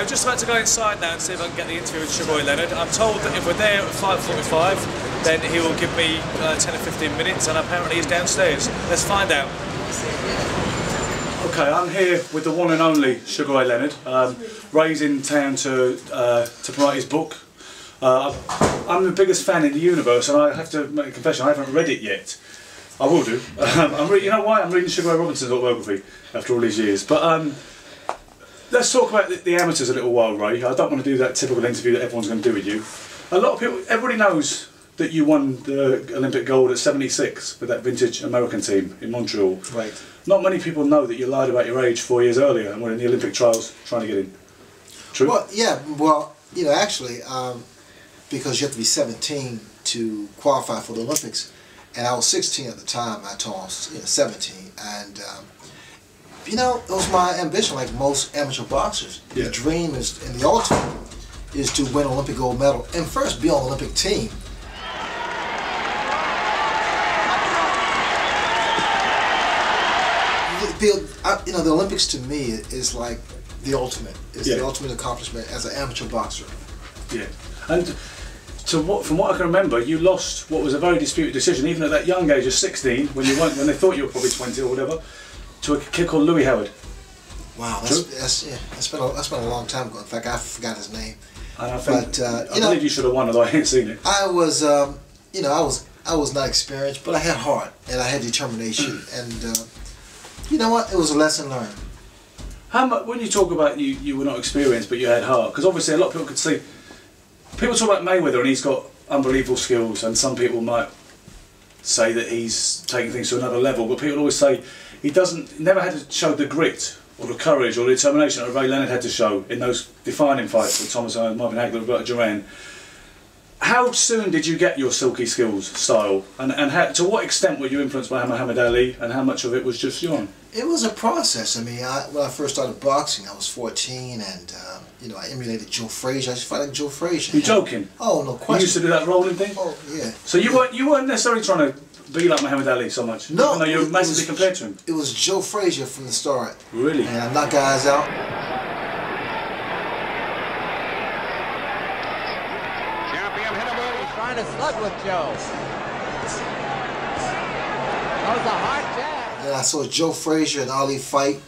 just about to go inside now and see if I can get the interview with Sugar Ray Leonard. I'm told that if we're there at 5:45, then he will give me 10 or 15 minutes, and apparently he's downstairs. Let's find out. Okay, I'm here with the one and only Sugar Ray Leonard. Ray's in town to promote his book. I'm the biggest fan in the universe, and I have to make a confession, I haven't read it yet. I will do. You know why? I'm reading Sugar Ray Robinson's autobiography after all these years. But let's talk about the amateurs a little while, Ray. I don't want to do that typical interview that everyone's going to do with you. A lot of people, everybody knows that you won the Olympic gold at 76 with that vintage American team in Montreal. Right. Not many people know that you lied about your age 4 years earlier and were in the Olympic trials trying to get in. True? Well, yeah, well, you know, actually, because you have to be 17 to qualify for the Olympics, and I was 16 at the time, I told I was 17, and you know, it was my ambition, like most amateur boxers. Yeah. The dream is, and the ultimate is to win an Olympic gold medal, and first be on the Olympic team. You know, the Olympics to me is like the ultimate. It's the ultimate accomplishment as an amateur boxer. Yeah, and from what I can remember, you lost what was a very disputed decision, even at that young age of 16, when they thought you were probably 20 or whatever, to a kid called Louis Howard. Wow, that's been a long time ago. In fact, I forgot his name. And I believe you should have won, although I ain't seen it. I was, you know, I was not experienced, but I had heart and I had determination, and you know what? It was a lesson learned. How much, when you talk about you were not experienced but you had heart, because obviously a lot of people could see, people talk about Mayweather and he's got unbelievable skills, and some people might say that he's taking things to another level, but people always say he never had to show the grit or the courage or the determination that Ray Leonard had to show in those defining fights with Thomas Hearns, Marvin Hagler, Roberto Duran. How soon did you get your silky skills style, and to what extent were you influenced by Muhammad Ali, and how much of it was just your own? It was a process. I mean, when I first started boxing, I was 14, and you know, I emulated Joe Frazier. I used to fight like Joe Frazier. You joking? Oh, no question. You used to do that rolling thing? Oh, yeah. So you weren't necessarily trying to be like Muhammad Ali so much? No. Even though you were massively compared to him? It was Joe Frazier from the start. Really? And I knocked guys out. Trying to slug with Joe. That was a hard jab. Then I saw Joe Frazier and Ali fight,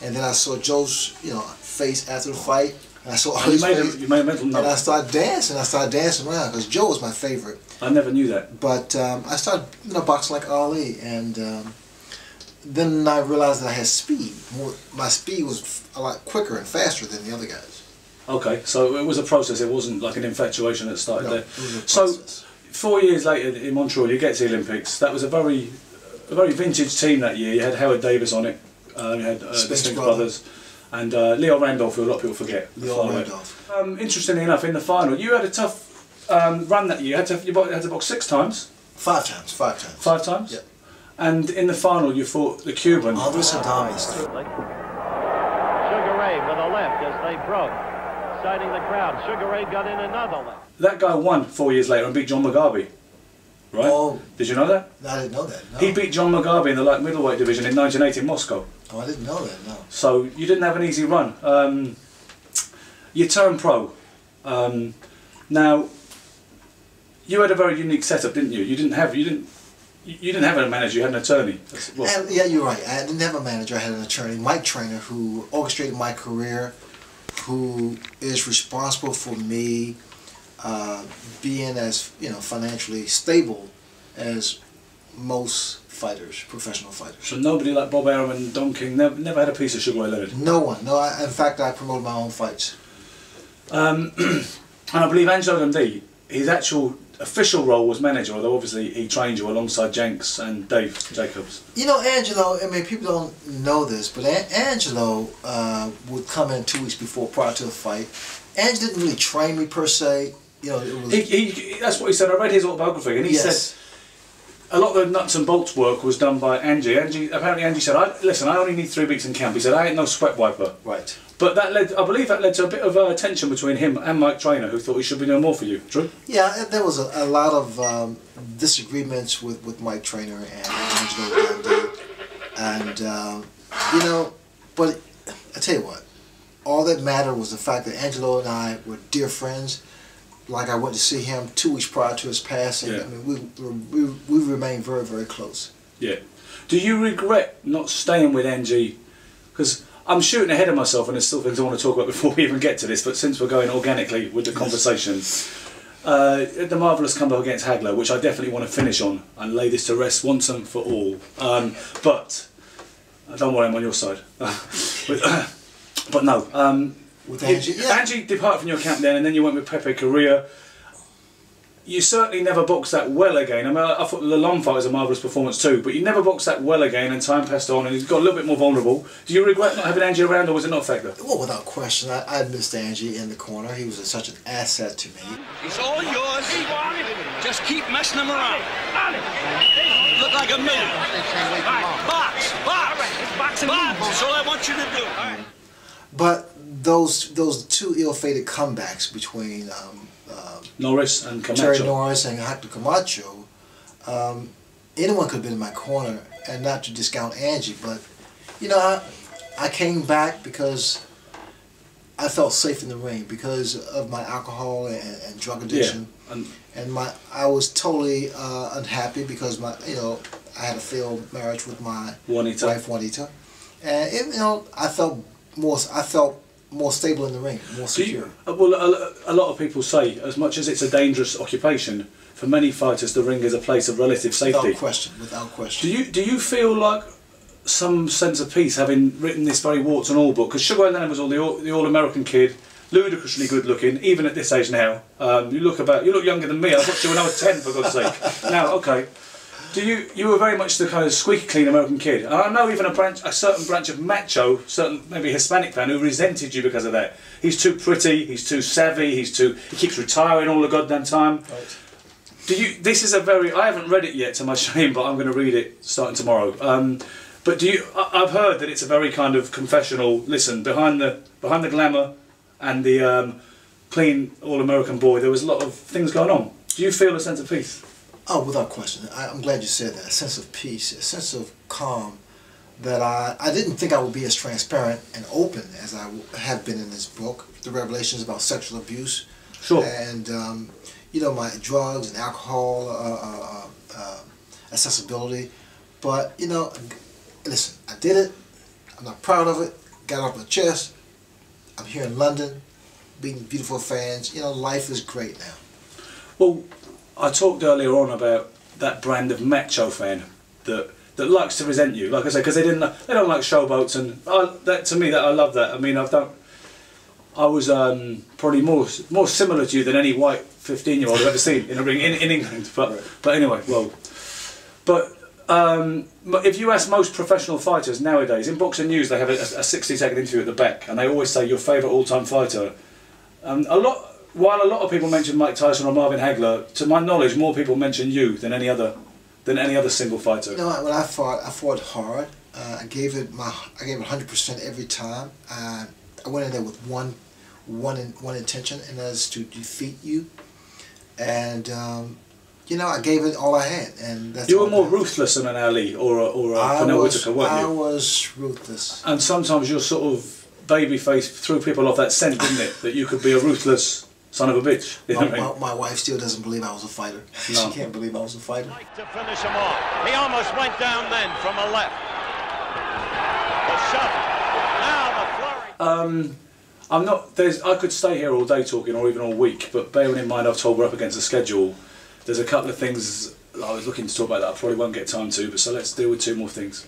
and then I saw Joe's, you know, face after the fight, and I saw Ali's face. You made a mental note. And I started dancing. I started dancing around because Joe was my favorite. I never knew that. But I started, you know, boxing like Ali, and then I realized that I had speed. My speed was a lot quicker and faster than the other guys. Okay, so it was a process. It wasn't like an infatuation that started there. It was a so process. 4 years later in Montreal, you get to the Olympics. That was a very vintage team that year. You had Howard Davis on it. You had the Spinks brothers, and Leo Randolph, who a lot of people forget. Leo Randolph. Interestingly enough, in the final, you had a tough run that year. You had to box 6 times. 5 times. 5 times. 5 times. Yep. And in the final, you fought the Cuban. Andres Adames. Sugar Ray with a left as they broke. Exciting the crowd. Sugar Ray got in another left. That guy won 4 years later and beat John Mugabe. Right? Oh. Did you know that? No, I didn't know that. No. He beat John Mugabe in the light middleweight division in 1980 in Moscow. Oh, I didn't know that, no. So you didn't have an easy run. You turned pro. Now, you had a very unique setup, didn't you? You didn't have a manager. You had an attorney. Yeah, you're right. I didn't have a manager. I had an attorney, Mike Trainer, who orchestrated my career, who is responsible for me being as, you know, financially stable as most fighters, professional fighters. So nobody like Bob Arum and Don King never had a piece of Sugar Ray Leonard? No one. No, in fact, I promoted my own fights. And I believe Angelo Dundee, his actual official role was manager, although obviously he trained you alongside Jenks and Dave Jacobs. You know, Angelo, I mean, people don't know this, but Angelo would come in 2 weeks before, prior to the fight. Angelo didn't really train me per se. You know, it was... That's what he said. I read his autobiography, and he said a lot of the nuts and bolts work was done by Angie. Apparently Angie said, listen, I only need 3 weeks in camp. He said, I ain't no sweat wiper. Right. But that I believe that led to a bit of tension between him and Mike Trainer, who thought he should be doing more for you. True? Yeah, there was a lot of disagreements with Mike Trainer and Angelo Dundee. And, you know, but I tell you what, all that mattered was the fact that Angelo and I were dear friends. Like I went to see him 2 weeks prior to his passing. Yeah. I mean, we remained very, very close. Yeah. Do you regret not staying with NG? Because I'm shooting ahead of myself, and there's still things I want to talk about before we even get to this. But since we're going organically with the conversation, the marvellous comeback against Hagler, which I definitely want to finish on and lay this to rest once and for all. But don't worry, I'm on your side. But no. With Angie, Angie departed from your camp then, and then you went with Pepe Correa. You certainly never boxed that well again. I mean, I thought the long fight was a marvellous performance too, but you never boxed that well again, and time passed on, and you got a little bit more vulnerable. Do you regret not having Angie around, or was it not a factor? Well, without question, I missed Angie in the corner. He was such an asset to me. He's all yours. Just keep messing him around. Look like a million. Box, box, box. That's all I want you to do. But those two ill-fated comebacks between Norris and Camacho. Terry Norris and Hector Camacho, anyone could have been in my corner, and not to discount Angie, but you know, I came back because I felt safe in the ring because of my alcohol and drug addiction, and I was totally unhappy because I had a failed marriage with my wife Juanita, and I felt more stable in the ring, more secure. Well, a lot of people say, as much as it's a dangerous occupation, for many fighters the ring is a place of relative safety. Without question, without question. Do you feel like some sense of peace having written this very warts and all book? Because Sugar Ray Leonard was the all-American kid, ludicrously good looking, even at this age now. You look younger than me. I watched you when I was 10, for God's sake. Now, okay. You were very much the kind of squeaky clean American kid. And I know even a certain branch of macho, certain maybe Hispanic fan, who resented you because of that. He's too pretty, he's too savvy, he keeps retiring all the goddamn time. Right. This is I haven't read it yet, to my shame, but I'm going to read it starting tomorrow. But I've heard that it's a very kind of confessional, listen, behind the glamour and the clean all-American boy, there was a lot of things going on. Do you feel a sense of peace? Oh, without question. I'm glad you said that. A sense of peace, a sense of calm that I didn't think I would be as transparent and open as I have been in this book. The revelations about sexual abuse. Sure. And, my drugs and alcohol, accessibility. But, listen, I did it. I'm not proud of it. Got off my chest. I'm here in London, meeting beautiful fans. Life is great now. Well, I talked earlier on about that brand of macho fan that likes to resent you, like I said, because they don't like showboats, and to me I love that. I mean, I was probably more similar to you than any white 15-year-old I've ever seen in a ring in England. But anyway, if you ask most professional fighters nowadays, in Boxing News they have a 60-second interview at the back, and they always say your favourite all-time fighter. While a lot of people mention Mike Tyson or Marvin Hagler, to my knowledge, more people mention you than any other single fighter. When I fought hard. I gave it 100% every time. I went in there with one intention, and that is to defeat you. And I gave it all I had, and that's. You were more ruthless than an Ali or a Pernell Whitaker, weren't you? I was ruthless. And sometimes your sort of baby face threw people off that scent, didn't it? That you could be a ruthless son of a bitch. My wife still doesn't believe I was a fighter. No. She can't believe I was a fighter. Like to finish him off. He almost went down then from a left. The shove. Now the flurry. I could stay here all day talking, or even all week, but bearing in mind I've told we're up against the schedule, there's a couple of things I was looking to talk about that I probably won't get time to, but so let's deal with two more things.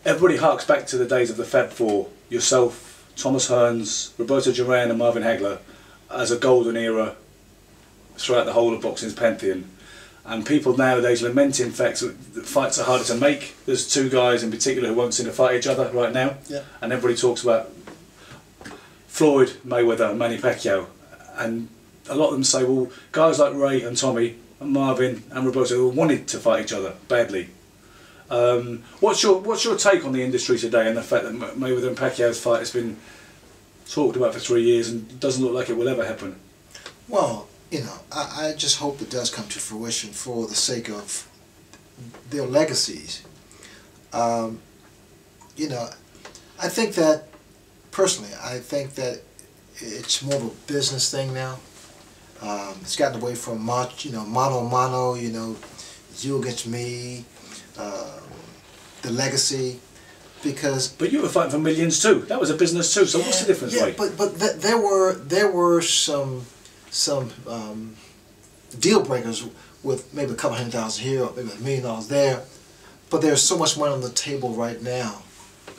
Everybody harks back to the days of the Fab Four, yourself, Thomas Hearns, Roberto Duran and Marvin Hagler, as a golden era throughout the whole of boxing's pantheon. And people nowadays lament, in fact, that fights are harder to make. There's two guys in particular who won't seem to fight each other right now. Yeah. And everybody talks about Floyd Mayweather and Manny Pacquiao. And a lot of them say, well, guys like Ray and Tommy and Marvin and Roberto wanted to fight each other badly. What's your take on the industry today and the fact that Mayweather and Pacquiao's fight has been talked about for 3 years and doesn't look like it will ever happen? Well, I just hope it does come to fruition for the sake of their legacies. I think that personally, I think that it's more of a business thing now. It's gotten away from mano a mano, you against me, the legacy, because. But you were fighting for millions too. That was a business too. So what's the difference, Yeah, Ray? but there were some deal breakers with maybe a couple $100,000 here or maybe $1 million there, but there's so much money on the table right now.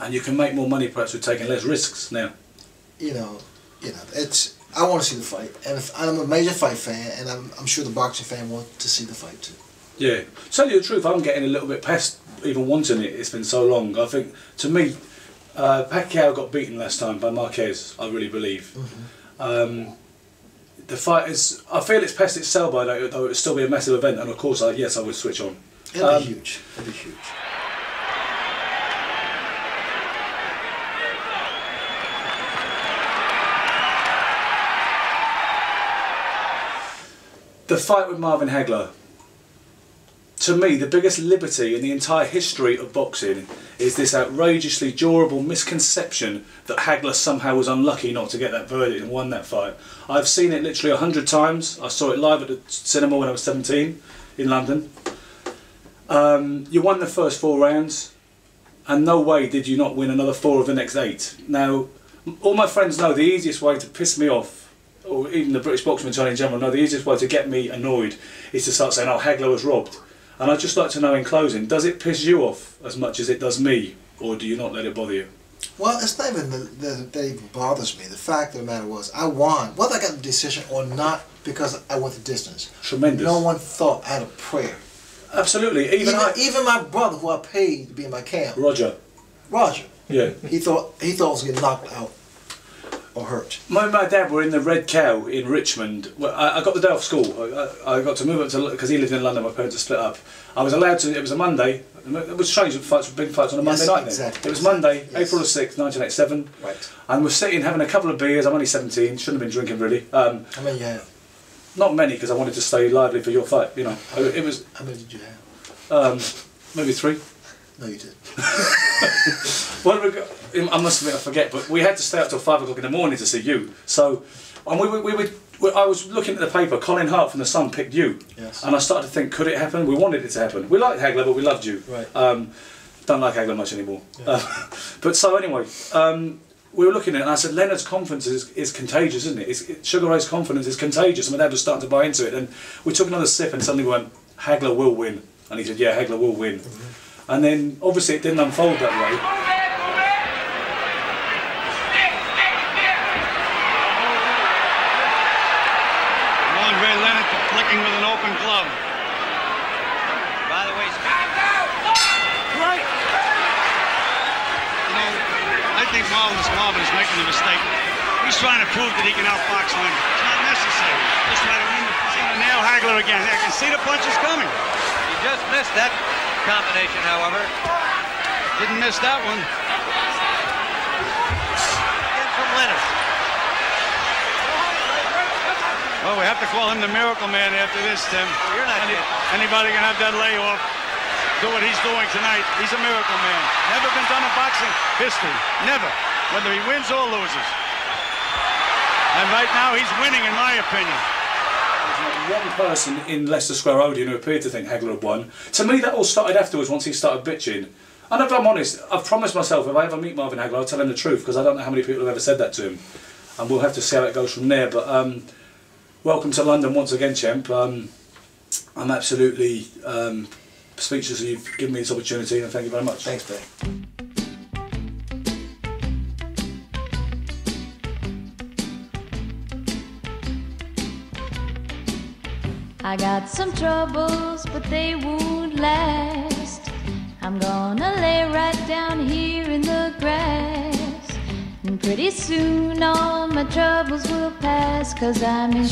And you can make more money perhaps with taking less risks now. It's. I want to see the fight, and I'm a major fight fan, and I'm sure the boxing fan wants to see the fight too. Yeah, to tell you the truth, I'm getting a little bit past even wanting it. It's been so long. I think, to me, Pacquiao got beaten last time by Marquez, I really believe. Mm-hmm. The fight is, I feel it's past its sell by now, though it would still be a massive event, and of course, yes, I would switch on. It'll be huge. It'll be huge. The fight with Marvin Hagler. To me, the biggest liberty in the entire history of boxing is this outrageously durable misconception that Hagler somehow was unlucky not to get that verdict and won that fight. I've seen it literally 100 times. I saw it live at the cinema when I was 17 in London. You won the first 4 rounds, and no way did you not win another 4 of the next 8. Now, all my friends know the easiest way to piss me off, or even the British boxing in general know the easiest way to get me annoyed is to start saying, oh, Hagler was robbed. And I'd just like to know in closing, does it piss you off as much as it does me, or do you not let it bother you? Well, it's not even that even bothers me. The fact of the matter was, I won. Whether I got the decision or not, because I went the distance. Tremendous. No one thought I had a prayer. Absolutely. Even my brother, who I paid to be in my camp. Roger. Yeah. He thought I was getting knocked out or hurt. My dad were in the Red Cow in Richmond. Well, I got the day off school. I got to move up to, because he lived in London, my parents had split up. I was allowed to, it was a Monday. It was strange, big fights on a Monday night then. Exactly. It was Monday, April the 6th, 1987. Right. And we're sitting having a couple of beers. I'm only 17, shouldn't have been drinking really. How many you have? Not many, because I wanted to stay lively for your fight, It was. How many did you have? Maybe 3. No, you did. I must admit I forget, but we had to stay up till 5 o'clock in the morning to see you. So, and I was looking at the paper. Colin Hart from The Sun picked you, yes. And I started to think, could it happen? We wanted it to happen. We liked Hagler, but we loved you. Right. Don't like Hagler much anymore. Yeah. But so anyway, we were looking at it, and I said, Leonard's confidence is contagious, isn't it? Sugar Ray's confidence is contagious. And my dad was starting to buy into it, and we took another sip, and suddenly we went, Hagler will win. And he said, yeah, Hagler will win. Mm-hmm. And then, obviously, it didn't unfold that way. Andre Leonard flicking with an open glove. By the way, Right. I think Marvin is making a mistake. He's trying to prove that he can outbox Leonard. It's not necessary. Just trying to win. He's going to nail Hagler again. I can see the punches coming. he just missed that combination, however. Didn't miss that one. Again from Leonard. Well, we have to call him the Miracle Man after this, Tim. You're not kidding. Anybody can have that layoff. Do what he's doing tonight. He's a Miracle Man. Never been done in boxing history. Never. Whether he wins or loses. And right now, he's winning, in my opinion. One person in Leicester Square Odeon who appeared to think Hagler had won. To me, that all started afterwards once he started bitching. And if I'm honest, I've promised myself if I ever meet Marvin Hagler, I'll tell him the truth, because I don't know how many people have ever said that to him. And we'll have to see how it goes from there. But welcome to London once again, champ. I'm absolutely speechless that you've given me this opportunity, and thank you very much. Thanks, babe. I got some troubles, but they won't last. I'm gonna lay right down here in the grass, and pretty soon all my troubles will pass. 'Cause I'm in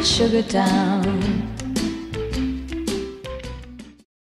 Sugar Town.